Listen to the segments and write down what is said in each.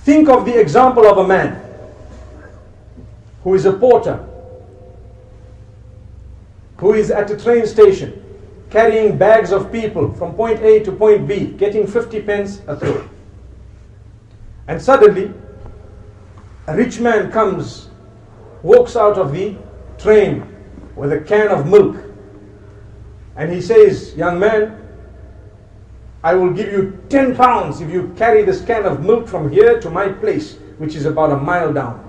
Think of the example of a man who is a porter, who is at a train station, carrying bags of people from point A to point B, getting 50 pence a throw. And suddenly, a rich man comes, walks out of the train with a can of milk, and he says, young man, I will give you 10 pounds if you carry this can of milk from here to my place, which is about a mile down.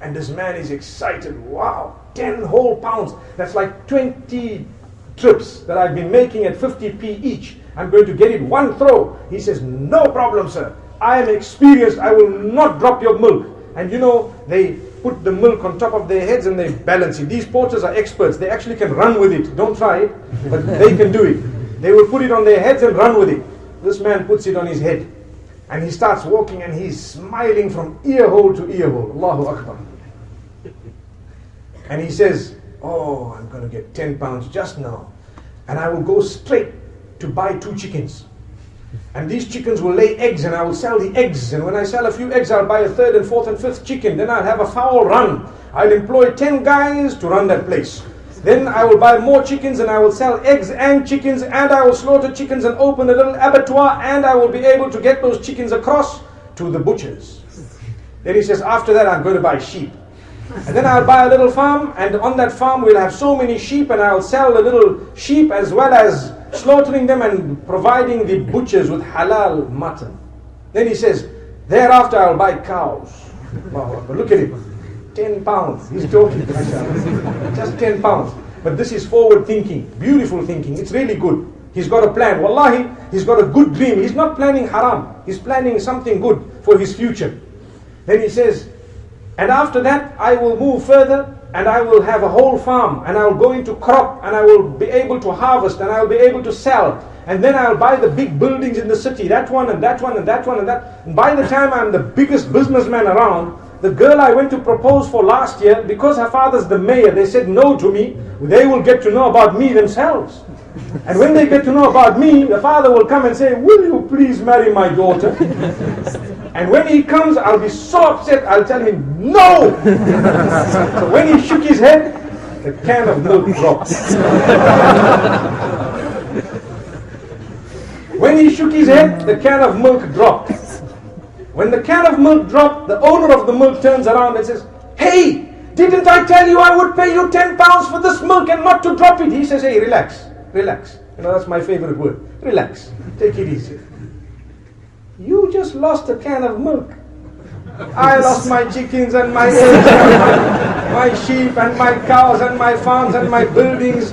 And this man is excited. Wow, 10 whole pounds. That's like 20 trips that I've been making at 50p each. I'm going to get it one throw. He says, no problem, sir. I am experienced. I will not drop your milk. And you know, they put the milk on top of their heads and they balance it. These porters are experts. They actually can run with it. Don't try it, but they can do it. They will put it on their heads and run with it. This man puts it on his head. And he starts walking and he's smiling from ear hole to ear hole. Allahu Akbar. And he says, oh, I'm going to get 10 pounds just now. And I will go straight to buy 2 chickens. And these chickens will lay eggs and I will sell the eggs. And when I sell a few eggs, I'll buy a 3rd and 4th and 5th chicken. Then I'll have a fowl run. I'll employ 10 guys to run that place. Then I will buy more chickens and I will sell eggs and chickens, and I will slaughter chickens and open a little abattoir, and I will be able to get those chickens across to the butchers. Then he says, after that I'm going to buy sheep. And then I'll buy a little farm, and on that farm we'll have so many sheep, and I'll sell the little sheep as well as slaughtering them and providing the butchers with halal mutton. Then he says, thereafter I'll buy cows. Wow, look at him. 10 pounds. He's talking. Just 10 pounds. But this is forward thinking, beautiful thinking. It's really good. He's got a plan. Wallahi, he's got a good dream. He's not planning haram. He's planning something good for his future. Then he says, and after that I will move further and I will have a whole farm and I will go into crop and I will be able to harvest and I will be able to sell. And then I'll buy the big buildings in the city, that one and that one and that one and that. And by the time I'm the biggest businessman around, the girl I went to propose for last year, because her father's the mayor, they said no to me. They will get to know about me themselves. And when they get to know about me, the father will come and say, will you please marry my daughter? And when he comes, I'll be so upset, I'll tell him, no! So when he shook his head, the can of milk dropped. When he shook his head, the can of milk dropped. When the can of milk dropped, the owner of the milk turns around and says, hey, didn't I tell you I would pay you 10 pounds for this milk and not to drop it? He says, hey, relax, relax. You know, that's my favorite word. Relax, take it easy. You just lost a can of milk. I lost my chickens and my eggs and my sheep and my cows and my farms and my buildings,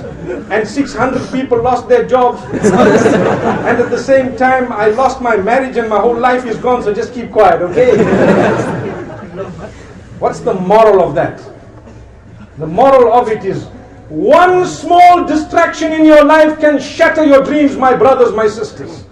and 600 people lost their jobs. And at the same time I lost my marriage and my whole life is gone, so just keep quiet, okay? What's the moral of that? The moral of it is, one small distraction in your life can shatter your dreams, my brothers, my sisters.